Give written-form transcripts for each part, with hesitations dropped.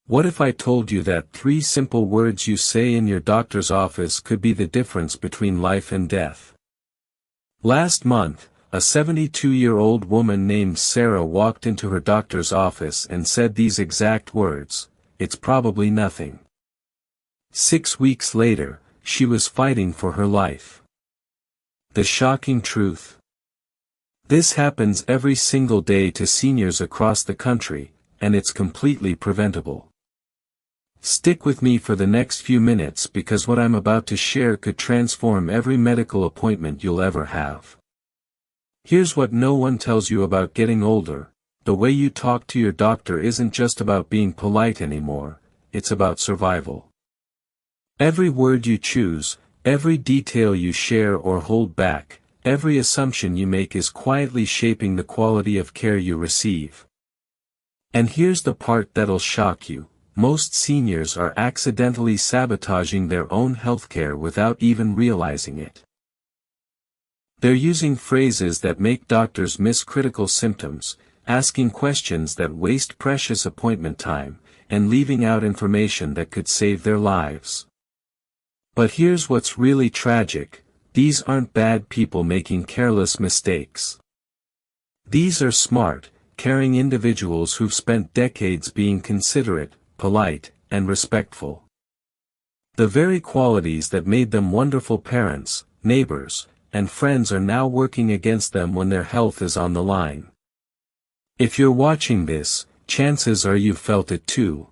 What if I told you that 3 simple words you say in your doctor's office could be the difference between life and death? Last month, a 72-year-old woman named Sarah walked into her doctor's office and said these exact words: "It's probably nothing." 6 weeks later, she was fighting for her life. The shocking truth. This happens every single day to seniors across the country, and it's completely preventable. Stick with me for the next few minutes because what I'm about to share could transform every medical appointment you'll ever have. Here's what no one tells you about getting older: the way you talk to your doctor isn't just about being polite anymore, it's about survival. Every word you choose, every detail you share or hold back, every assumption you make is quietly shaping the quality of care you receive. And here's the part that'll shock you: most seniors are accidentally sabotaging their own healthcare without even realizing it. They're using phrases that make doctors miss critical symptoms, asking questions that waste precious appointment time, and leaving out information that could save their lives. But here's what's really tragic: these aren't bad people making careless mistakes. These are smart, caring individuals who've spent decades being considerate, polite, and respectful. The very qualities that made them wonderful parents, neighbors, and friends are now working against them when their health is on the line. If you're watching this, chances are you've felt it too.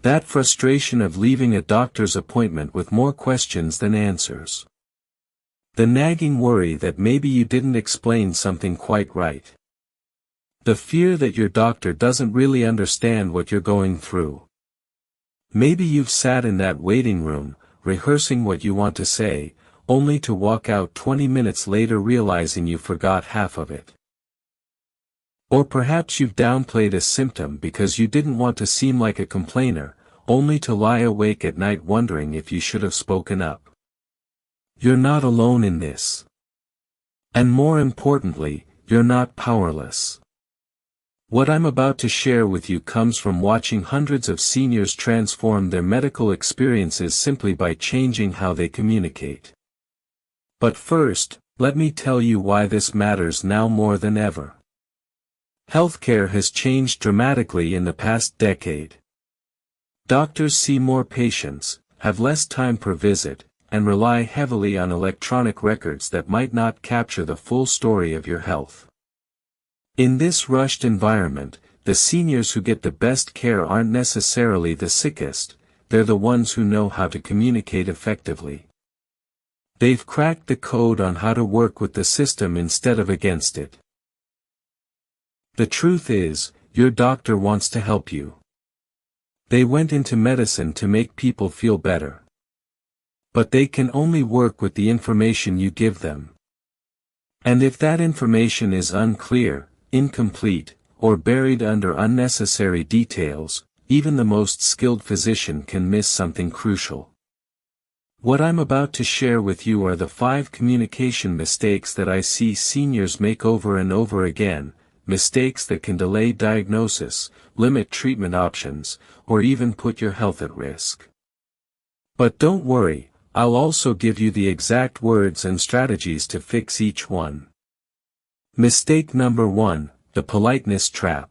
That frustration of leaving a doctor's appointment with more questions than answers. The nagging worry that maybe you didn't explain something quite right. The fear that your doctor doesn't really understand what you're going through. Maybe you've sat in that waiting room, rehearsing what you want to say, only to walk out 20 minutes later realizing you forgot half of it. Or perhaps you've downplayed a symptom because you didn't want to seem like a complainer, only to lie awake at night wondering if you should have spoken up. You're not alone in this. And more importantly, you're not powerless. What I'm about to share with you comes from watching hundreds of seniors transform their medical experiences simply by changing how they communicate. But first, let me tell you why this matters now more than ever. Healthcare has changed dramatically in the past decade. Doctors see more patients, have less time per visit, and rely heavily on electronic records that might not capture the full story of your health. In this rushed environment, the seniors who get the best care aren't necessarily the sickest, they're the ones who know how to communicate effectively. They've cracked the code on how to work with the system instead of against it. The truth is, your doctor wants to help you. They went into medicine to make people feel better. But they can only work with the information you give them. And if that information is unclear, incomplete, or buried under unnecessary details, even the most skilled physician can miss something crucial. What I'm about to share with you are the 5 communication mistakes that I see seniors make over and over again, mistakes that can delay diagnosis, limit treatment options, or even put your health at risk. But don't worry, I'll also give you the exact words and strategies to fix each one. Mistake number 1, the politeness trap.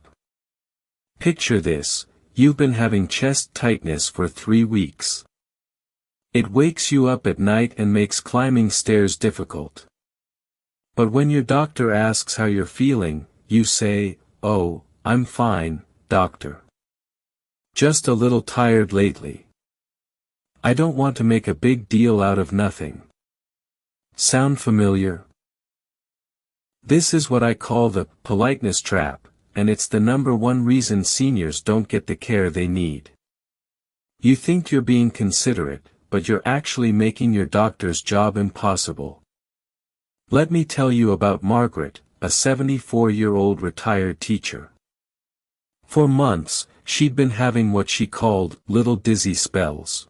Picture this: you've been having chest tightness for 3 weeks. It wakes you up at night and makes climbing stairs difficult. But when your doctor asks how you're feeling, you say, "Oh, I'm fine, doctor. Just a little tired lately. I don't want to make a big deal out of nothing." Sound familiar? This is what I call the politeness trap, and it's the #1 reason seniors don't get the care they need. You think you're being considerate, but you're actually making your doctor's job impossible. Let me tell you about Margaret, a 74-year-old retired teacher. For months, she'd been having what she called little dizzy spells.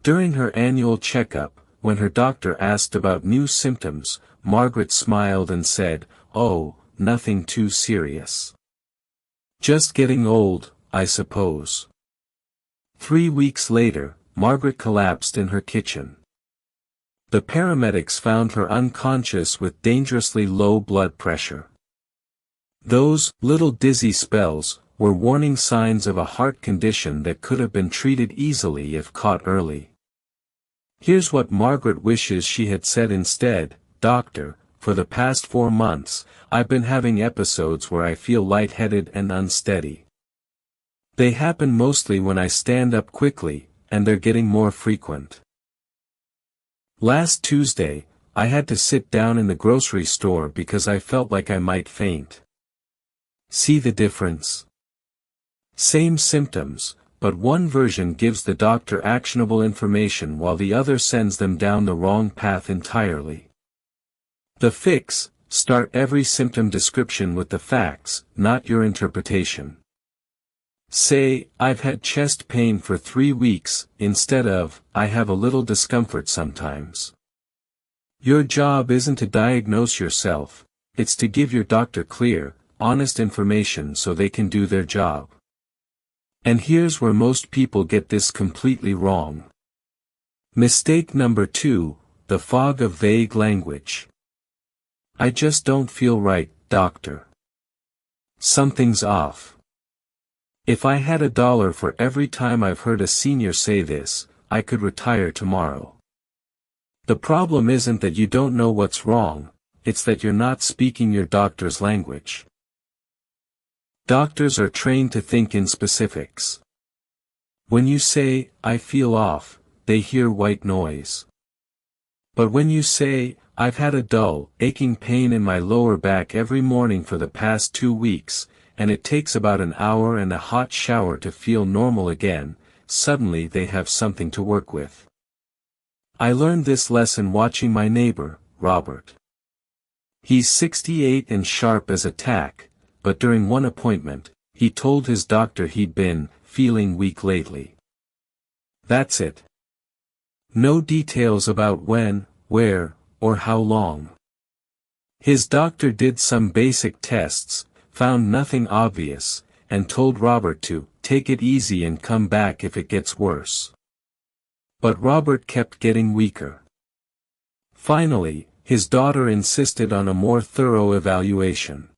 During her annual checkup, when her doctor asked about new symptoms, Margaret smiled and said, "Oh, nothing too serious. Just getting old, I suppose. 3 weeks later, Margaret collapsed in her kitchen. The paramedics found her unconscious with dangerously low blood pressure. Those little dizzy spells were warning signs of a heart condition that could have been treated easily if caught early. Here's what Margaret wishes she had said instead: "Doctor, for the past 4 months, I've been having episodes where I feel lightheaded and unsteady. They happen mostly when I stand up quickly, and they're getting more frequent. Last Tuesday, I had to sit down in the grocery store because I felt like I might faint." See the difference? Same symptoms, but one version gives the doctor actionable information while the other sends them down the wrong path entirely. The fix: start every symptom description with the facts, not your interpretation. Say, "I've had chest pain for 3 weeks," instead of, "I have a little discomfort sometimes." Your job isn't to diagnose yourself, it's to give your doctor clear, honest information so they can do their job. And here's where most people get this completely wrong. Mistake number 2, the fog of vague language. "I just don't feel right, doctor. Something's off. If I had $1 for every time I've heard a senior say this, I could retire tomorrow." The problem isn't that you don't know what's wrong, it's that you're not speaking your doctor's language. Doctors are trained to think in specifics. When you say, "I feel off," they hear white noise. But when you say, "I've had a dull, aching pain in my lower back every morning for the past 2 weeks, and it takes about an hour and a hot shower to feel normal again," suddenly they have something to work with. I learned this lesson watching my neighbor, Robert. He's 68 and sharp as a tack, but during one appointment, he told his doctor he'd been feeling weak lately. That's it. No details about when, where, or how long. His doctor did some basic tests, found nothing obvious, and told Robert to take it easy and come back if it gets worse. But Robert kept getting weaker. Finally, his daughter insisted on a more thorough evaluation.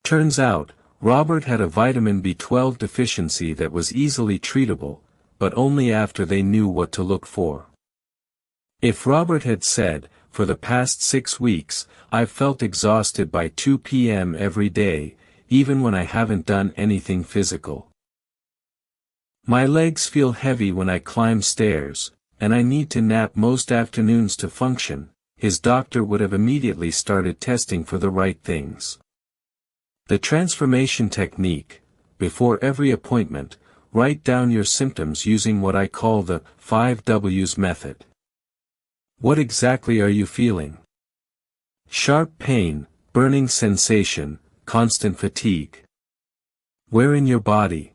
Turns out, Robert had a vitamin B12 deficiency that was easily treatable, but only after they knew what to look for. If Robert had said, "For the past 6 weeks, I've felt exhausted by 2 p.m. every day, even when I haven't done anything physical. My legs feel heavy when I climb stairs, and I need to nap most afternoons to function," his doctor would have immediately started testing for the right things. The transformation technique: before every appointment, write down your symptoms using what I call the 5 W's method. What exactly are you feeling? Sharp pain, burning sensation, constant fatigue. Where in your body?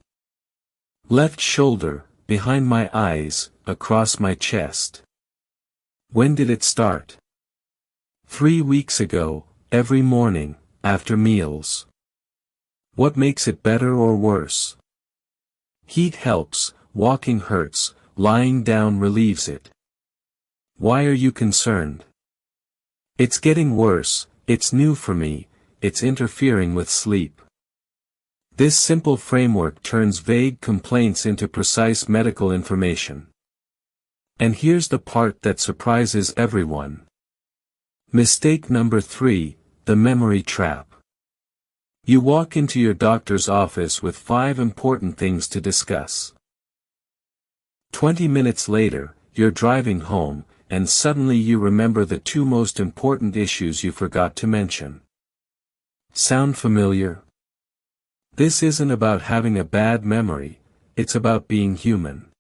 Left shoulder, behind my eyes, across my chest. When did it start? 3 weeks ago, every morning, after meals. What makes it better or worse? Heat helps, walking hurts, lying down relieves it. Why are you concerned? It's getting worse, it's new for me, it's interfering with sleep. This simple framework turns vague complaints into precise medical information. And here's the part that surprises everyone. Mistake number 3, the memory trap. You walk into your doctor's office with 5 important things to discuss. 20 minutes later, you're driving home, and suddenly you remember the 2 most important issues you forgot to mention. Sound familiar? This isn't about having a bad memory, it's about being human.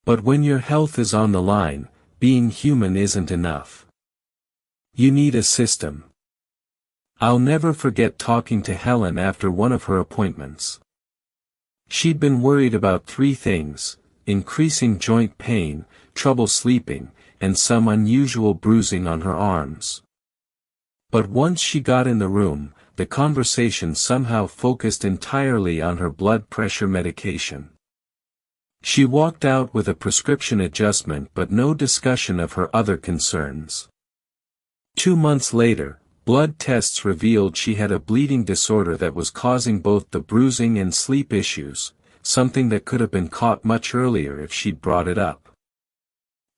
But when your health is on the line, being human isn't enough. You need a system. I'll never forget talking to Helen after one of her appointments. She'd been worried about 3 things: increasing joint pain, trouble sleeping, and some unusual bruising on her arms. But once she got in the room, the conversation somehow focused entirely on her blood pressure medication. She walked out with a prescription adjustment but no discussion of her other concerns. 2 months later, blood tests revealed she had a bleeding disorder that was causing both the bruising and sleep issues, something that could have been caught much earlier if she'd brought it up.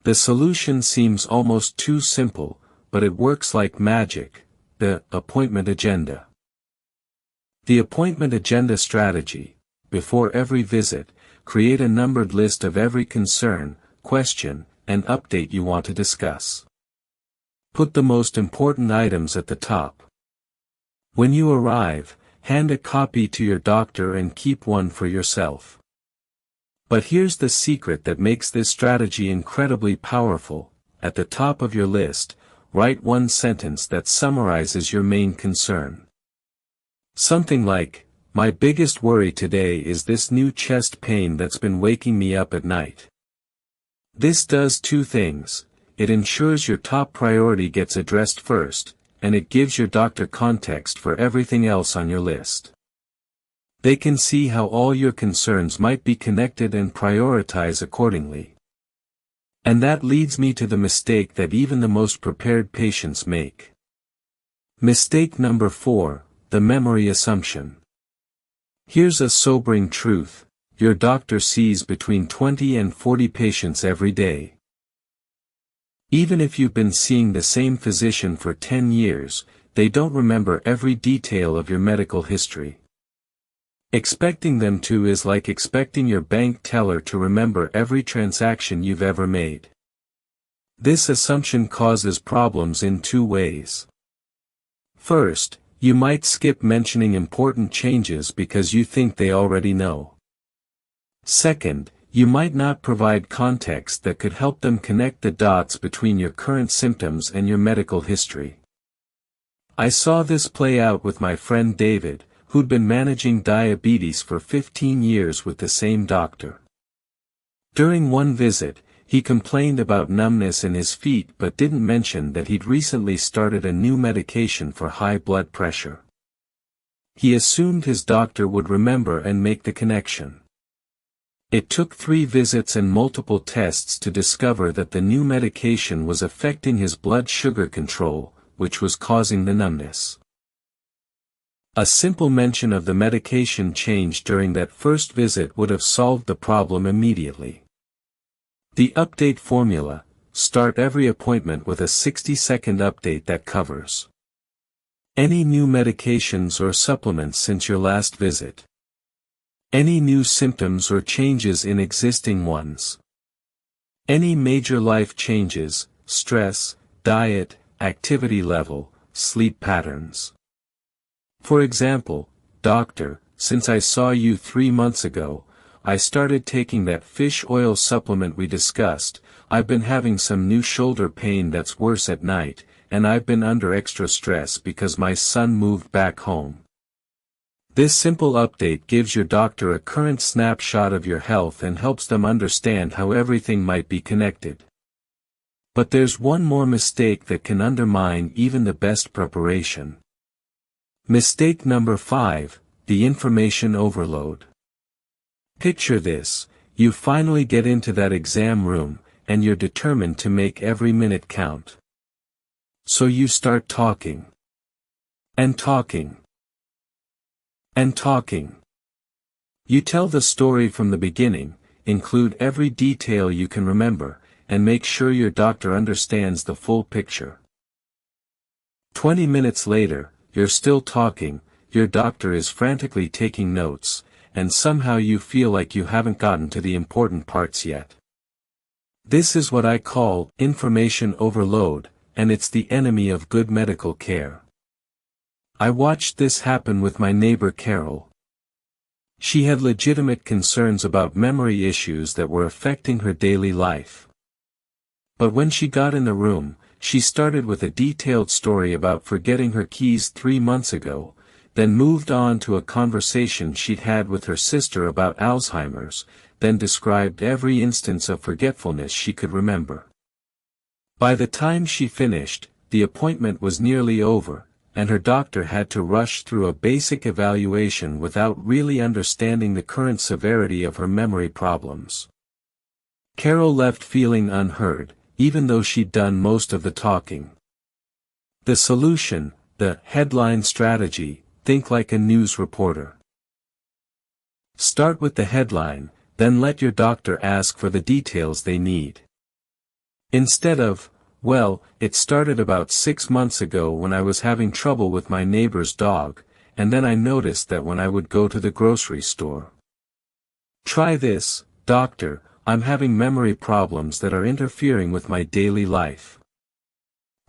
The solution seems almost too simple, but it works like magic: the appointment agenda. The appointment agenda strategy: before every visit, create a numbered list of every concern, question, and update you want to discuss. Put the most important items at the top. When you arrive, hand a copy to your doctor and keep one for yourself. But here's the secret that makes this strategy incredibly powerful: at the top of your list, write one sentence that summarizes your main concern. Something like, "My biggest worry today is this new chest pain that's been waking me up at night." This does 2 things: it ensures your top priority gets addressed first, and it gives your doctor context for everything else on your list. They can see how all your concerns might be connected and prioritize accordingly. And that leads me to the mistake that even the most prepared patients make. Mistake number 4, the memory assumption. Here's a sobering truth: your doctor sees between 20 and 40 patients every day. Even if you've been seeing the same physician for 10 years, they don't remember every detail of your medical history. Expecting them to is like expecting your bank teller to remember every transaction you've ever made. This assumption causes problems in 2 ways. First, you might skip mentioning important changes because you think they already know. Second, you might not provide context that could help them connect the dots between your current symptoms and your medical history. I saw this play out with my friend David, who'd been managing diabetes for 15 years with the same doctor. During one visit, he complained about numbness in his feet but didn't mention that he'd recently started a new medication for high blood pressure. He assumed his doctor would remember and make the connection. It took 3 visits and multiple tests to discover that the new medication was affecting his blood sugar control, which was causing the numbness. A simple mention of the medication change during that first visit would have solved the problem immediately. The update formula: start every appointment with a 60-second update that covers any new medications or supplements since your last visit, any new symptoms or changes in existing ones, any major life changes, stress, diet, activity level, sleep patterns. For example, "Doctor, since I saw you 3 months ago, I started taking that fish oil supplement we discussed. I've been having some new shoulder pain that's worse at night, and I've been under extra stress because my son moved back home." This simple update gives your doctor a current snapshot of your health and helps them understand how everything might be connected. But there's one more mistake that can undermine even the best preparation. Mistake number 5, the information overload. Picture this: you finally get into that exam room, and you're determined to make every minute count. So you start talking. And talking. And talking. You tell the story from the beginning, include every detail you can remember, and make sure your doctor understands the full picture. 20 minutes later, you're still talking, your doctor is frantically taking notes, and somehow you feel like you haven't gotten to the important parts yet. This is what I call information overload, and it's the enemy of good medical care. I watched this happen with my neighbor Carol. She had legitimate concerns about memory issues that were affecting her daily life. But when she got in the room, she started with a detailed story about forgetting her keys 3 months ago, then moved on to a conversation she'd had with her sister about Alzheimer's, then described every instance of forgetfulness she could remember. By the time she finished, the appointment was nearly over, and her doctor had to rush through a basic evaluation without really understanding the current severity of her memory problems. Carol left feeling unheard, even though she'd done most of the talking. The solution, the headline strategy: think like a news reporter. Start with the headline, then let your doctor ask for the details they need. Instead of, "Well, it started about 6 months ago when I was having trouble with my neighbor's dog, and then I noticed that when I would go to the grocery store." Try this: "Doctor, I'm having memory problems that are interfering with my daily life.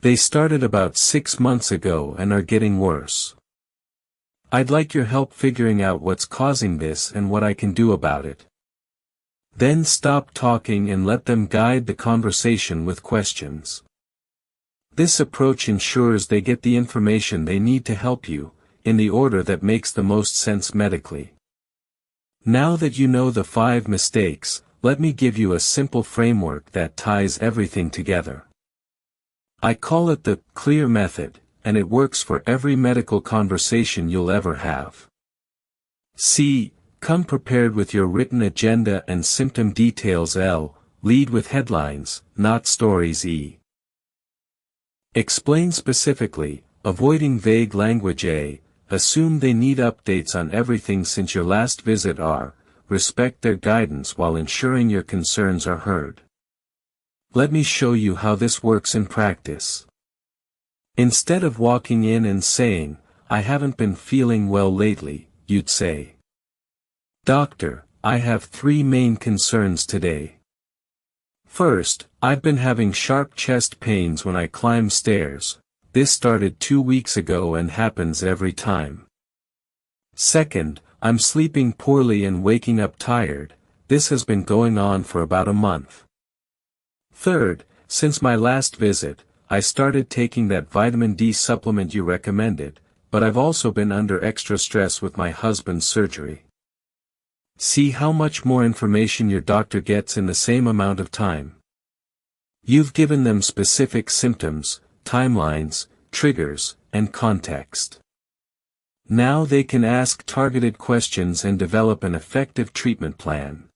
They started about 6 months ago and are getting worse. I'd like your help figuring out what's causing this and what I can do about it." Then stop talking and let them guide the conversation with questions. This approach ensures they get the information they need to help you, in the order that makes the most sense medically. Now that you know the 5 mistakes, let me give you a simple framework that ties everything together. I call it the CLEAR method, and it works for every medical conversation you'll ever have. C. Come prepared with your written agenda and symptom details. L. Lead with headlines, not stories. E. Explain specifically, avoiding vague language. A. Assume they need updates on everything since your last visit. R. Respect their guidance while ensuring your concerns are heard. Let me show you how this works in practice. Instead of walking in and saying, "I haven't been feeling well lately," you'd say, "Doctor, I have 3 main concerns today. First, I've been having sharp chest pains when I climb stairs. This started 2 weeks ago and happens every time. Second, I'm sleeping poorly and waking up tired. This has been going on for about a month. Third, since my last visit, I started taking that vitamin D supplement you recommended, but I've also been under extra stress with my husband's surgery." See how much more information your doctor gets in the same amount of time. You've given them specific symptoms, timelines, triggers, and context. Now they can ask targeted questions and develop an effective treatment plan.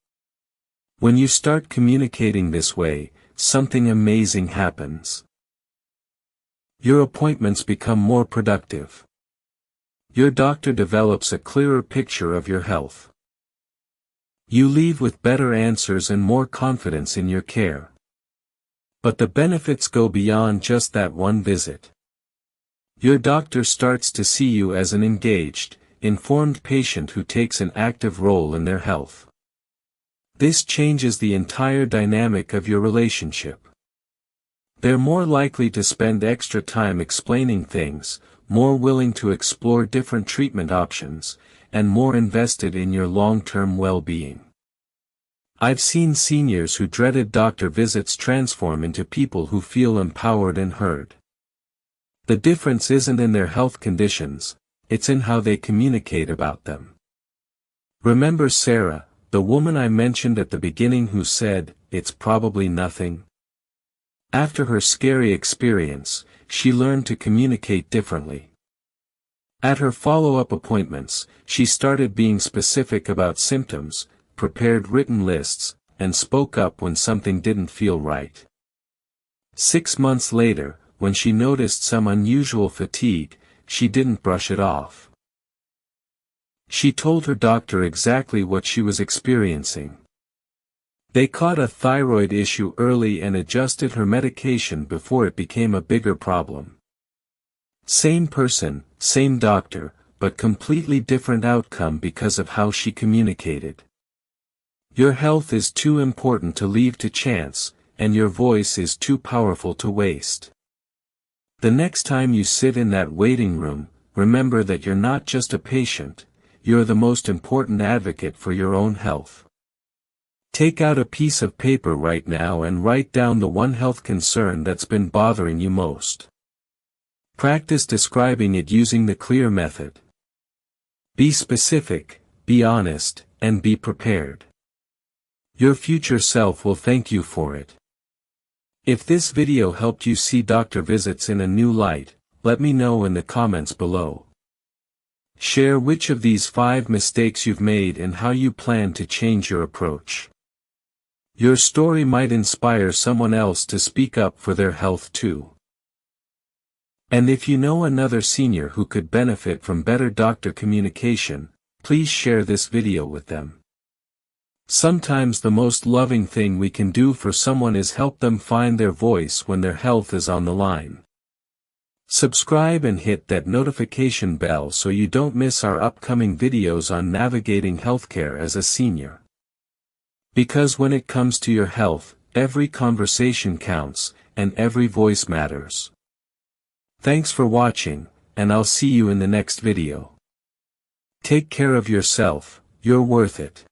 When you start communicating this way, something amazing happens. Your appointments become more productive. Your doctor develops a clearer picture of your health. You leave with better answers and more confidence in your care. But the benefits go beyond just that one visit. Your doctor starts to see you as an engaged, informed patient who takes an active role in their health. This changes the entire dynamic of your relationship. They're more likely to spend extra time explaining things, more willing to explore different treatment options, and more invested in your long-term well-being. I've seen seniors who dreaded doctor visits transform into people who feel empowered and heard. The difference isn't in their health conditions, it's in how they communicate about them. Remember Sarah, the woman I mentioned at the beginning who said, "It's probably nothing"? After her scary experience, she learned to communicate differently. At her follow-up appointments, she started being specific about symptoms, prepared written lists, and spoke up when something didn't feel right. 6 months later, when she noticed some unusual fatigue, she didn't brush it off. She told her doctor exactly what she was experiencing. They caught a thyroid issue early and adjusted her medication before it became a bigger problem. Same person, same doctor, but completely different outcome because of how she communicated. Your health is too important to leave to chance, and your voice is too powerful to waste. The next time you sit in that waiting room, remember that you're not just a patient, you're the most important advocate for your own health. Take out a piece of paper right now and write down the one health concern that's been bothering you most. Practice describing it using the CLEAR method. Be specific, be honest, and be prepared. Your future self will thank you for it. If this video helped you see doctor visits in a new light, let me know in the comments below. Share which of these 5 mistakes you've made and how you plan to change your approach. Your story might inspire someone else to speak up for their health too. And if you know another senior who could benefit from better doctor communication, please share this video with them. Sometimes the most loving thing we can do for someone is help them find their voice when their health is on the line. Subscribe and hit that notification bell so you don't miss our upcoming videos on navigating healthcare as a senior. Because when it comes to your health, every conversation counts, and every voice matters. Thanks for watching, and I'll see you in the next video. Take care of yourself, you're worth it.